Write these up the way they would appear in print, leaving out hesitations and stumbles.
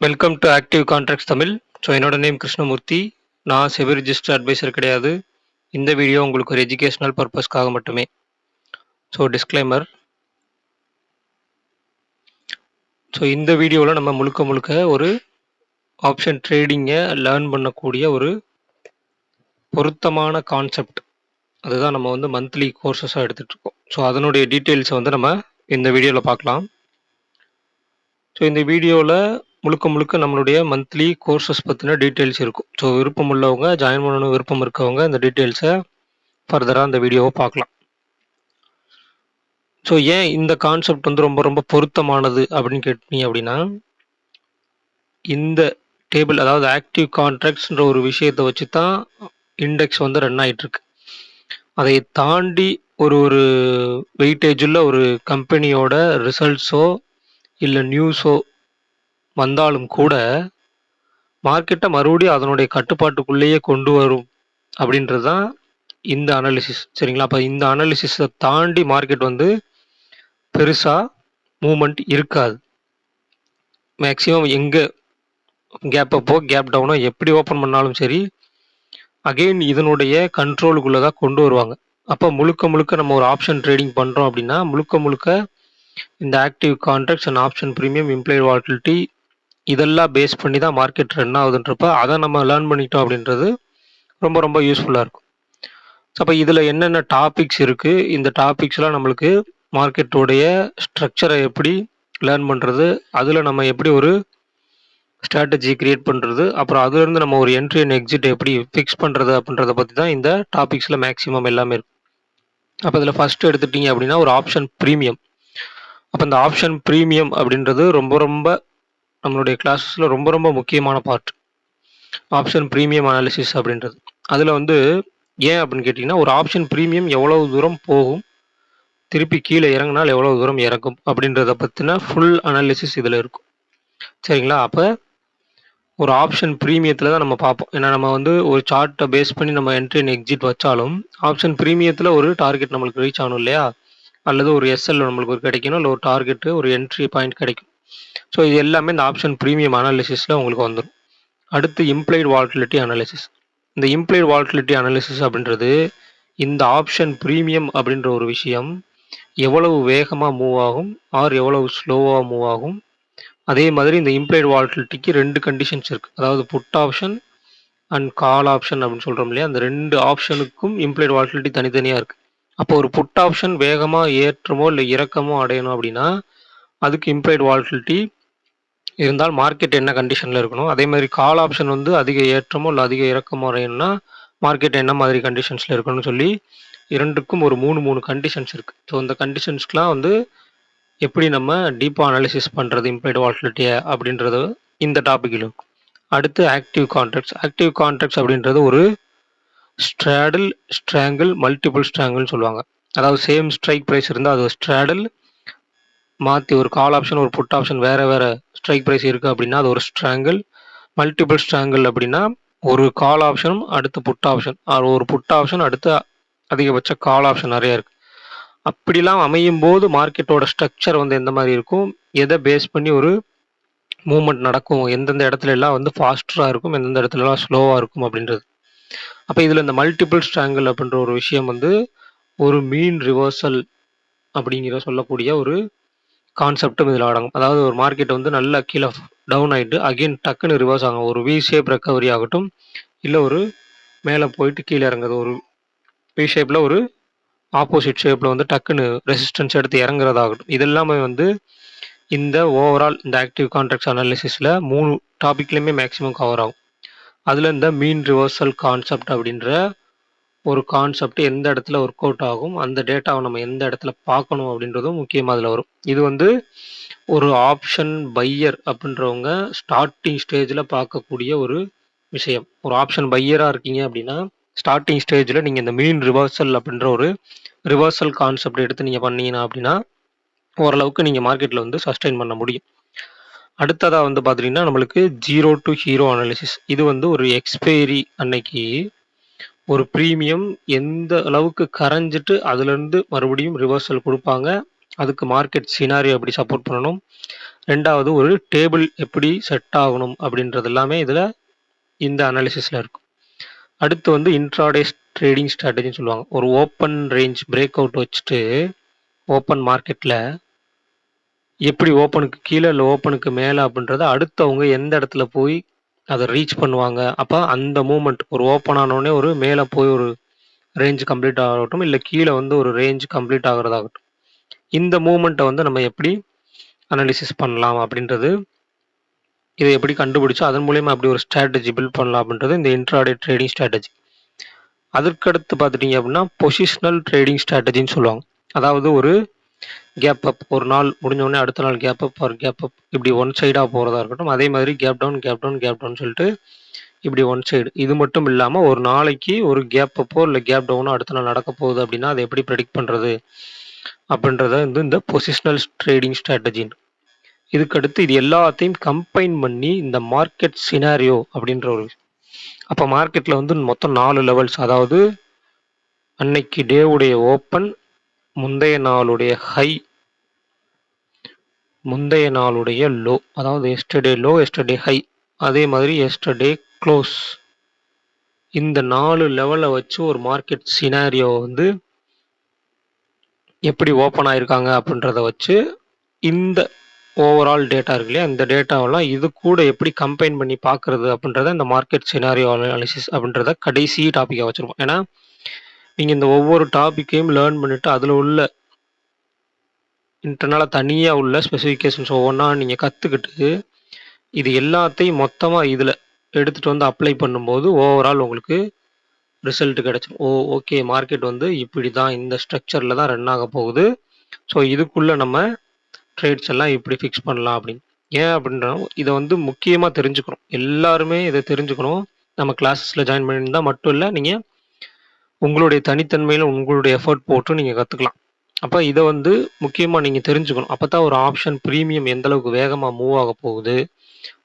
Welcome to active contracts Tamil. So என்னோட name Krishnamurthy. நான் SEBI register advisor கிடையாது. இந்த வீடியோ உங்களுக்கு ஒரு எஜுகேஷனல் பர்பஸ்க்காக மட்டுமே. So disclaimer. ஸோ இந்த வீடியோவில் நம்ம முழுக்க முழுக்க ஒரு ஆப்ஷன் ட்ரேடிங்கை லேர்ன் பண்ணக்கூடிய ஒரு பொருத்தமான கான்செப்ட். அதுதான் நம்ம வந்து மந்த்லி கோர்சஸாக எடுத்துகிட்ருக்கோம். ஸோ அதனுடைய டீட்டெயில்ஸை வந்து நம்ம இந்த வீடியோவில் பார்க்கலாம். ஸோ இந்த வீடியோவில் முழுக்க முழுக்க நம்மளுடைய மந்த்லி கோர்சஸ் பற்றின டீட்டெயில்ஸ் இருக்கும். ஸோ விருப்பம் உள்ளவங்க, ஜாயின் பண்ணணும் விருப்பம் இருக்கவங்க இந்த டீட்டெயில்ஸை ஃபர்தராக இந்த வீடியோவை பார்க்கலாம். ஸோ ஏன் இந்த கான்செப்ட் வந்து ரொம்ப ரொம்ப பொருத்தமானது அப்படின்னு கேட்டீங்க அப்படின்னா, இந்த டேபிள், அதாவது ஆக்டிவ் கான்ட்ராக்ட்ஸ்ன்ற ஒரு விஷயத்தை வச்சு தான் இண்டெக்ஸ் வந்து ரன் ஆகிட்டுருக்கு. அதை தாண்டி ஒரு ஒரு வெயிட்டேஜ் உள்ள ஒரு கம்பெனியோட ரிசல்ட்ஸோ இல்லை நியூஸோ வந்தாலும் கூட மார்க்கெட்டை மறுபடியும் அதனுடைய கட்டுப்பாட்டுக்குள்ளேயே கொண்டு வரும் அப்படின்றது தான் இந்த அனாலிசிஸ். சரிங்களா? அப்போ இந்த அனாலிசிஸை தாண்டி மார்க்கெட் வந்து பெருசாக மூமெண்ட் இருக்காது. மேக்ஸிமம் எங்கே கேப் அப்போ கேப் டவுனோ எப்படி ஓப்பன் பண்ணாலும் சரி, அகெயின் இதனுடைய கண்ட்ரோலுக்குள்ளே தான் கொண்டு வருவாங்க. அப்போ முழுக்க முழுக்க நம்ம ஒரு ஆப்ஷன் ட்ரேடிங் பண்ணுறோம் அப்படின்னா முழுக்க முழுக்க இந்த active contracts and option premium, implied volatility இதெல்லாம் பேஸ் பண்ணி தான் மார்க்கெட் ரன் ஆகுதுன்றப்ப அதை நம்ம லேர்ன் பண்ணிட்டோம் அப்படின்றது ரொம்ப ரொம்ப யூஸ்ஃபுல்லாக இருக்கும். ஸோ அப்போ இதில் என்னென்ன டாபிக்ஸ் இருக்குது, இந்த டாபிக்ஸ்லாம் நம்மளுக்கு மார்க்கெட்டோடைய ஸ்ட்ரக்சரை எப்படி லேர்ன் பண்ணுறது, அதில் நம்ம எப்படி ஒரு ஸ்ட்ராட்டஜி கிரியேட் பண்ணுறது, அப்புறம் அதுலேருந்து நம்ம ஒரு என்ட்ரி அண்ட் எக்ஸிட் எப்படி ஃபிக்ஸ் பண்ணுறது அப்படின்றத பற்றி தான் இந்த டாபிக்ஸில் மேக்ஸிமம் எல்லாமே இருக்கும். அப்போ இதில் ஃபஸ்ட்டு எடுத்துட்டிங்க அப்படின்னா ஒரு ஆப்ஷன் ப்ரீமியம். அப்போ இந்த ஆப்ஷன் ப்ரீமியம் அப்படின்றது ரொம்ப ரொம்ப நம்மளுடைய கிளாஸஸில் ரொம்ப ரொம்ப முக்கியமான பார்ட். ஆப்ஷன் ப்ரீமியம் அனாலிசிஸ் அப்படின்றது அதில் வந்து ஏன் அப்படின்னு கேட்டிங்கன்னா, ஒரு ஆப்ஷன் ப்ரீமியம் எவ்வளவு தூரம் போகும், திருப்பி கீழே இறங்கினால் எவ்வளவு தூரம் இறங்கும் அப்படின்றத பற்றின ஃபுல் அனாலிசிஸ் இதில் இருக்கும். சரிங்களா? அப்போ ஒரு ஆப்ஷன் ப்ரீமியத்தில் தான் நம்ம பார்ப்போம். ஏன்னா நம்ம வந்து ஒரு சார்ட்டை பேஸ் பண்ணி நம்ம என்ட்ரி அண்ட் எக்ஸிட் வச்சாலும் ஆப்ஷன் ப்ரீமியத்தில் ஒரு டார்கெட் நம்மளுக்கு ரீச் ஆகணும் இல்லையா? அல்லது ஒரு எஸ்எல் நம்மளுக்கு ஒரு கிடைக்கணும், இல்லை ஒரு டார்கெட்டு, ஒரு என்ட்ரி பாயிண்ட் கிடைக்கும். ஸோ இது எல்லாமே இந்த ஆப்ஷன் ப்ரீமியம் அனாலிசிஸில் உங்களுக்கு வந்துடும். அடுத்து இம்ப்ளைட் வாலட்டிலிட்டி அனாலிசிஸ். இந்த இம்ப்ளைட் வாலட்டிலிட்டி அனாலிசிஸ் அப்படின்றது இந்த ஆப்ஷன் ப்ரீமியம் அப்படின்ற ஒரு விஷயம் எவ்வளவு வேகமாக மூவ் ஆகும் ஆர் எவ்வளவு ஸ்லோவாக மூவ் ஆகும். அதே மாதிரி இந்த இம்ப்ளைட் வாலட்டிலிட்டிக்கு 2 கண்டிஷன்ஸ் இருக்குது. அதாவது put option and call option அப்படின்னு சொல்கிறோம் இல்லையா? அந்த 2 ஆப்ஷனுக்கும் இம்ப்ளைட் வாலட்டிலிட்டி தனித்தனியாக இருக்குது. அப்போ ஒரு புட் ஆப்ஷன் வேகமாக ஏற்றமோ இல்லை இறக்கமோ அடையணும் அப்படின்னா அதுக்கு இம்ப்ளைட் வாலட்டிலிட்டி இருந்தால் மார்க்கெட் என்ன கண்டிஷனில் இருக்கணும். அதே மாதிரி கால் ஆப்ஷன் வந்து அதிக ஏற்றமோ இல்லை அதிக இறக்கமோ அடையணும்னா மார்க்கெட் என்ன மாதிரி கண்டிஷன்ஸில் இருக்கணும்னு சொல்லி இரண்டுக்கும் ஒரு 3 கண்டிஷன்ஸ் இருக்குது. ஸோ இந்த கண்டிஷன்ஸ்க்கெலாம் வந்து எப்படி நம்ம டீப்பாக அனாலிசிஸ் பண்ணுறது இம்ப்ளைட் வாலட்டிலிட்டியை அப்படின்றது இந்த டாப்பிக்கில் இருக்கும். அடுத்து ஆக்டிவ் கான்ட்ராக்ட்ஸ். ஆக்டிவ் கான்ட்ராக்ட்ஸ் அப்படின்றது ஒரு ஸ்ட்ராடில், ஸ்ட்ராங்கிள், மல்டிபிள் ஸ்ட்ராங்கிள்னு சொல்லுவாங்க. அதாவது சேம் ஸ்ட்ரைக் ப்ரைஸ் இருந்தால் அது ஸ்ட்ராடில், மாற்றி ஒரு கால் ஆப்ஷன் ஒரு புட் ஆப்ஷன் வேறு வேறு ஸ்ட்ரைக் ப்ரைஸ் இருக்குது அப்படின்னா அது ஒரு ஸ்ட்ராங்கிள். மல்டிபிள் ஸ்ட்ராங்கிள் அப்படின்னா ஒரு கால் ஆப்ஷனும் அடுத்து புட் ஆப்ஷன், ஒரு புட் ஆப்ஷன் அடுத்து அதிகபட்ச கால் ஆப்ஷன் நிறைய இருக்குது. அப்படிலாம் அமையும் போது மார்க்கெட்டோட ஸ்ட்ரக்சர் வந்து எந்த மாதிரி இருக்கும், எதை பேஸ் பண்ணி ஒரு மூவ்மெண்ட் நடக்கும், எந்தெந்த இடத்துல எல்லாம் வந்து ஃபாஸ்டராக இருக்கும், எந்தெந்த இடத்துலலாம் ஸ்லோவாக இருக்கும் அப்படின்றது. அப்போ இதில் இந்த மல்டிபிள் ஸ்ட்ராங்கிள் அப்படின்ற ஒரு விஷயம் வந்து ஒரு மீன் ரிவர்சல் அப்படிங்கிற சொல்லக்கூடிய ஒரு கான்செப்டும் இதில் அடங்கும். அதாவது ஒரு மார்க்கெட் வந்து நல்லா கீழே டவுன் ஆகிட்டு அகெயின் டக்குன்னு ரிவர்ஸ் ஆகும். ஒரு வி ஷேப் ரெக்கவரி ஆகட்டும், இல்லை ஒரு மேலே போயிட்டு கீழே இறங்குது, ஒரு வி ஷேப்பில் ஒரு ஆப்போசிட் ஷேப்பில் வந்து டக்குன்னு ரெசிஸ்டன்ஸ் எடுத்து இறங்குறதாகட்டும், இதெல்லாமே வந்து இந்த ஓவரால் இந்த ஆக்டிவ் கான்ட்ராக்ட்ஸ் அனாலிசிஸில் 3 டாபிக்லையுமே மேக்ஸிமம் கவர் ஆகும். அதில் இந்த மீன் ரிவர்சல் கான்செப்ட் அப்படின்ற ஒரு கான்செப்ட் எந்த இடத்துல ஒர்க் அவுட் ஆகும், அந்த டேட்டாவை நம்ம எந்த இடத்துல பார்க்கணும் அப்படின்றதும் முக்கியமாக அதில் வரும். இது வந்து ஒரு ஆப்ஷன் பையர் அப்படின்றவங்க ஸ்டார்டிங் ஸ்டேஜில் பார்க்கக்கூடிய ஒரு விஷயம். ஒரு ஆப்ஷன் பையராக இருக்கீங்க அப்படின்னா ஸ்டார்டிங் ஸ்டேஜில் நீங்கள் இந்த மீன் ரிவர்சல் அப்படின்ற ஒரு ரிவர்சல் கான்செப்ட் எடுத்து நீங்கள் பண்ணீங்கன்னா அப்படின்னா ஓரளவுக்கு நீங்கள் மார்க்கெட்டில் வந்து சஸ்டெயின் பண்ண முடியும். அடுத்ததாக வந்து பார்த்தீங்கன்னா நம்மளுக்கு ஜீரோ டு ஹீரோ அனாலிசிஸ். இது வந்து ஒரு எக்ஸ்பைரி அன்னைக்கு ஒரு ப்ரீமியம் எந்த அளவுக்கு கரைஞ்சிட்டு அதுலேருந்து மறுபடியும் ரிவர்சல் கொடுப்பாங்க, அதுக்கு மார்க்கெட் சினாரியோ எப்படி சப்போர்ட் பண்ணணும், 2வது ஒரு டேபிள் எப்படி செட் ஆகணும் அப்படின்றது எல்லாமே இதில் இந்த அனாலிசிஸில் இருக்கும். அடுத்து வந்து இன்ட்ராடே ட்ரேடிங் ஸ்ட்ராட்டஜின்னு சொல்லுவாங்க. ஒரு ஓப்பன் ரேஞ்ச் பிரேக் அவுட் வச்சுட்டு ஓப்பன் மார்க்கெட்டில் எப்படி ஓப்பனுக்கு கீழே இல்லை ஓப்பனுக்கு மேலே அப்படின்றத அடுத்தவங்க எந்த இடத்துல போய் அதை ரீச் பண்ணுவாங்க. அப்போ அந்த மூமெண்ட் ஒரு ஓப்பன் ஆனோடனே ஒரு மேலே போய் ஒரு ரேஞ்ச் கம்ப்ளீட் ஆகட்டும், இல்லை கீழே வந்து ஒரு ரேஞ்ச் கம்ப்ளீட் ஆகிறதாகட்டும், இந்த மூமெண்ட்டை வந்து நம்ம எப்படி அனாலிசிஸ் பண்ணலாம் அப்படின்றது, இதை எப்படி கண்டுபிடிச்சு அதன் மூலயமா அப்படி ஒரு ஸ்ட்ராட்டஜி பில்ட் பண்ணலாம் அப்படின்றது இந்த இன்ட்ராடே ட்ரேடிங் ஸ்ட்ராட்டஜி. அதற்கடுத்து பார்த்துட்டிங்க அப்படின்னா பொசிஷனல் ட்ரேடிங் ஸ்ட்ராட்டஜின்னு சொல்லுவாங்க. அதாவது ஒரு கேப் அப், ஒரு நாள் முடிஞ்சோடனே அடுத்த நாள் gap up or gap up, இப்படி ஒன் சைடாக போகிறதா இருக்கட்டும், அதே மாதிரி gap down gap down gap down சொல்லிட்டு இப்படி ஒன் சைடு. இது மட்டும் இல்லாமல் ஒரு நாளைக்கு ஒரு கேப் அப்போ இல்லை கேப் டவுனோ அடுத்த நாள் நடக்க போகுது அப்படின்னா அதை எப்படி ப்ரெடிக்ட் பண்ணுறது அப்படின்றத வந்து இந்த பொசிஷனல் ட்ரேடிங் ஸ்ட்ராட்டஜின்னு. இதுக்கடுத்து இது எல்லாத்தையும் கம்பைன் பண்ணி இந்த மார்க்கெட் சினாரியோ அப்படின்ற ஒரு விஷயம். அப்போ மார்க்கெட்டில் வந்து மொத்தம் 4 லெவல்ஸ், அதாவது அன்னைக்கு டேவுடைய ஓப்பன், முந்தைய நாளுடைய ஹை, முந்தைய நாளுடைய லோ, அதாவது எஸ்டர்டே லோ எஸ்டர்டே ஹை, அதே மாதிரி எஸ்டர்டே க்ளோஸ். இந்த 4 லெவலை வச்சு ஒரு மார்க்கெட் சினாரியோ வந்து எப்படி ஓப்பன் ஆயிருக்காங்க அப்படின்றத வச்சு இந்த ஓவரால் டேட்டா இருக்கு இல்லையா, இந்த டேட்டாவெல்லாம் இது கூட எப்படி கம்பைன் பண்ணி பார்க்குறது அப்படின்றத இந்த மார்க்கெட் சினாரியோ அனாலிசிஸ் அப்படின்றத கடைசி டாப்பிக்காக வச்சுருப்போம். ஏன்னா நீங்கள் இந்த ஒவ்வொரு டாப்பிக்கையும் லேர்ன் பண்ணிவிட்டு அதில் உள்ள இன்டர்னலாக தனியாக உள்ள ஸ்பெசிஃபிகேஷன்ஸ் ஒவ்வொன்றா நீங்கள் கற்றுக்கிட்டு இது எல்லாத்தையும் மொத்தமாக இதில் எடுத்துகிட்டு வந்து அப்ளை பண்ணும்போது ஓவரால் உங்களுக்கு ரிசல்ட் கிடச்சிடும். ஓகே, மார்க்கெட் வந்து இப்படி தான் இந்த ஸ்ட்ரக்சரில் தான் ரன் ஆக போகுது, ஸோ இதுக்குள்ளே நம்ம ட்ரேட்ஸ் எல்லாம் இப்படி ஃபிக்ஸ் பண்ணலாம் அப்படின்னு. ஏன் அப்படின்னா இதை வந்து முக்கியமாக தெரிஞ்சுக்கணும், எல்லாருமே இதை தெரிஞ்சுக்கணும். நம்ம கிளாஸஸில் ஜாயின் பண்ணியிருந்தால் மட்டும் இல்லை, நீங்கள் உங்களுடைய தனித்தன்மையில் உங்களுடைய எஃபர்ட் போட்டு நீங்கள் கற்றுக்கலாம். அப்போ இதை வந்து முக்கியமாக நீங்கள் தெரிஞ்சுக்கணும். அப்போ தான் ஒரு ஆப்ஷன் ப்ரீமியம் எந்தளவுக்கு வேகமாக மூவ் ஆக போகுது,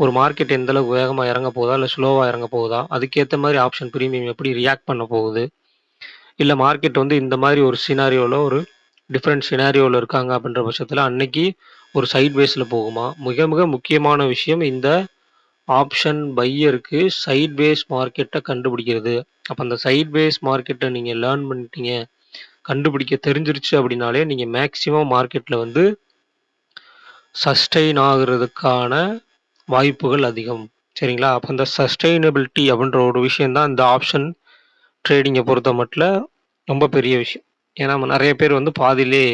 ஒரு மார்க்கெட் எந்தளவுக்கு வேகமாக இறங்க போகுதா இல்லை ஸ்லோவாக இறங்க போகுதா, அதுக்கேற்ற மாதிரி ஆப்ஷன் ப்ரீமியம் எப்படி ரியாக்ட் பண்ண போகுது, இல்லை மார்க்கெட் வந்து இந்த மாதிரி ஒரு சினாரியோவில் ஒரு டிஃப்ரெண்ட் சினாரியோவில் இருக்காங்க அப்படின்ற பட்சத்தில் அன்னைக்கு ஒரு சைட்வேஸில் போகுமா. மிக மிக முக்கியமான விஷயம் இந்த ஆப்ஷன் பையருக்கு சைட்வேஸ் மார்க்கெட்டை கண்டுபிடிக்கிறது. அப்போ அந்த சைட்வேஸ் மார்க்கெட்டை நீங்கள் லேர்ன் பண்ணிட்டீங்க, கண்டுபிடிக்க தெரிஞ்சிருச்சு அப்படின்னாலே நீங்கள் மேக்ஸிமம் மார்க்கெட்டில் வந்து சஸ்டெயின் ஆகுறதுக்கான வாய்ப்புகள் அதிகம். சரிங்களா? அப்போ இந்த சஸ்டெயினபிலிட்டி அப்படின்ற ஒரு விஷயந்தான் இந்த ஆப்ஷன் ட்ரேடிங்கை பொறுத்த மட்டும் ரொம்ப பெரிய விஷயம். ஏன்னா நிறைய பேர் வந்து பாதியிலே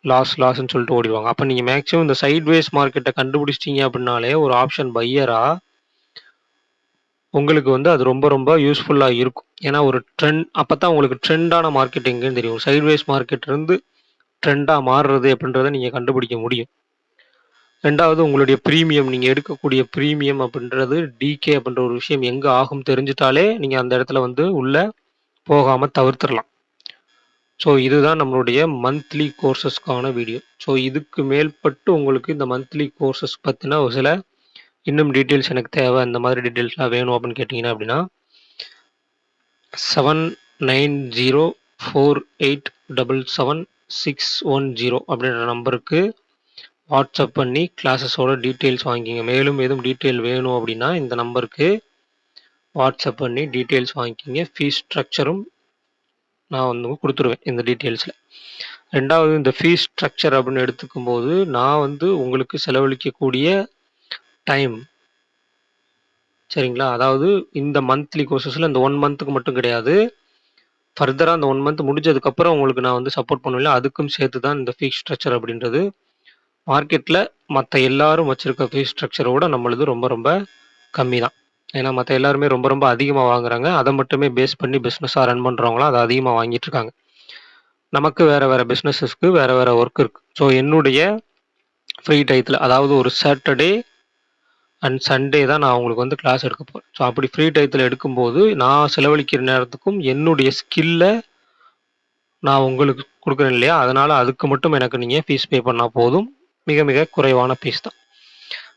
லாஸ்ன்னு சொல்லிட்டு ஓடிடுவாங்க. அப்போ நீங்கள் மேக்ஸிமம் இந்த சைட்வேஸ் மார்க்கெட்டை கண்டுபிடிச்சிட்டிங்க அப்படின்னாலே ஒரு ஆப்ஷன் பையராக உங்களுக்கு வந்து அது ரொம்ப ரொம்ப யூஸ்ஃபுல்லாக இருக்கும். ஏன்னா ஒரு ட்ரெண்ட், அப்போ தான் உங்களுக்கு ட்ரெண்டான மார்க்கெட் எங்கேன்னு தெரியும். சைட்வேஸ் மார்க்கெட்லேருந்து ட்ரெண்டாக மாறுறது அப்படின்றத நீங்கள் கண்டுபிடிக்க முடியும். 2வது உங்களுடைய ப்ரீமியம், நீங்கள் எடுக்கக்கூடிய ப்ரீமியம் அப்படின்றது டிகே அப்படின்ற ஒரு விஷயம் எங்கே ஆகும் தெரிஞ்சிட்டாலே நீங்கள் அந்த இடத்துல வந்து உள்ளே போகாமல் தவிர்த்துடலாம். ஸோ இதுதான் நம்மளுடைய மந்த்லி கோர்சஸ்க்கான வீடியோ. ஸோ இதுக்கு மேற்பட்டு உங்களுக்கு இந்த மந்த்லி கோர்சஸ் பற்றின ஒரு சில இன்னும் டீட்டெயில்ஸ் எனக்கு தேவை, இந்த மாதிரி டீட்டெயில்ஸ்லாம் வேணும் அப்படின்னு கேட்டிங்கன்னா அப்படின்னா 7904877610 அப்படின்ற நம்பருக்கு வாட்ஸ்அப் பண்ணி கிளாஸஸோட டீட்டெயில்ஸ் வாங்கிக்கிங்க. மேலும் எதுவும் டீட்டெயில் வேணும் அப்படின்னா இந்த நம்பருக்கு வாட்ஸ்அப் பண்ணி டீட்டெயில்ஸ் வாங்கிக்கிங்க. ஃபீஸ் ஸ்ட்ரக்சரும் நான் வந்து கொடுத்துருவேன் இந்த டீட்டெயில்ஸில். 2வது இந்த ஃபீஸ் ஸ்ட்ரக்சர் அப்படின்னு எடுத்துக்கும் போது நான் வந்து உங்களுக்கு செலவழிக்கக்கூடிய டைம், சரிங்களா, அதாவது இந்த மந்த்லி கோர்சஸில் இந்த 1 மந்த்துக்கு மட்டும் கிடையாது, ஃபர்தராக அந்த 1 மந்த் முடிஞ்சதுக்கப்புறம் உங்களுக்கு நான் வந்து சப்போர்ட் பண்ணுவேன், அதுக்கும் சேர்த்து தான் இந்த ஃபீஸ் ஸ்ட்ரக்சர் அப்படின்றது. மார்க்கெட்டில் மற்ற எல்லாரும் வச்சுருக்க ஃபீஸ் ஸ்ட்ரக்சரோட நம்மளது ரொம்ப ரொம்ப கம்மி தான். ஏன்னா மற்ற எல்லாருமே ரொம்ப ரொம்ப அதிகமாக வாங்குறாங்க, அதை மட்டுமே பேஸ் பண்ணி பிஸ்னஸாக ரன் பண்ணுறவங்களாம் அதை அதிகமாக வாங்கிட்டு இருக்காங்க. நமக்கு வேறு பிஸ்னஸஸ்க்கு வேறு ஒர்க் இருக்குது. ஸோ என்னுடைய ஃப்ரீ டயத்தில், அதாவது ஒரு சாட்டர்டே அண்ட் சண்டே தான் நான் உங்களுக்கு வந்து கிளாஸ் எடுக்க போகிறேன். ஸோ அப்படி ஃப்ரீ டயத்தில் எடுக்கும்போது நான் செலவழிக்கிற நேரத்துக்கும் என்னுடைய ஸ்கில்லை நான் உங்களுக்கு கொடுக்குறேன் இல்லையா, அதனால் அதுக்கு மட்டும் எனக்கு நீங்கள் ஃபீஸ் பே பண்ணால் போதும். மிக மிக குறைவான ஃபீஸ் தான்.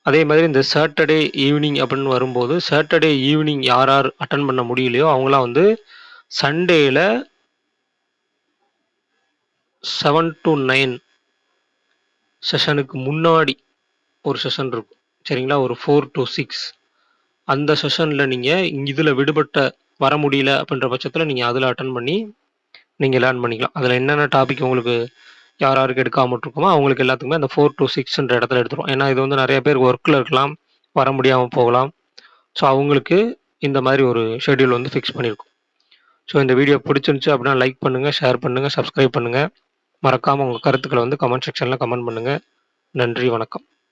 அதே மாதிரி இந்த சாட்டர்டே ஈவினிங் அப்படின்னு வரும்போது, சாட்டர்டே ஈவினிங் யார் அட்டன் பண்ண முடியலையோ அவங்களாம் வந்து சண்டேயில் 7 to 9 செஷனுக்கு முன்னாடி ஒரு செஷன் இருக்கும். சரிங்களா? ஒரு 4 to 6 அந்த செஷன்ல நீங்க இதுல விடுபட்ட வர முடியல அப்படின்ற பட்சத்தில நீங்க அதுல அட்டெண்ட் பண்ணி நீங்க லேர்ன் பண்ணிக்கலாம். அதுல என்னென்ன டாபிக் உங்களுக்கு யார் யாருக்கு எடுக்காம விட்டுருக்கோமோ, அவங்களுக்கு எல்லாத்துக்குமே அந்த 4 to 6ன்ற இடத்துல எடுத்துரும். ஏன்னா இது வந்து நெறைய பேர் ஒர்க்ல இருக்கலாம், வர முடியாம போகலாம். ஸோ அவங்களுக்கு இந்த மாரி ஒரு ஷெட்யூல் வந்து ஃபிக்ஸ் பண்ணியிருக்கோம். ஸோ இந்த வீடியோ பிடிச்சிருந்துச்சு அப்படின்னா லைக் பண்ணுங்க, ஷேர் பண்ணுங்க, சப்ஸ்கிரைப் பண்ணுங்க. மறக்காம உங்க கருத்துக்கள வந்து கமெண்ட் செக்ஷன்ல கமெண்ட் பண்ணுங்க. நன்றி, வணக்கம்.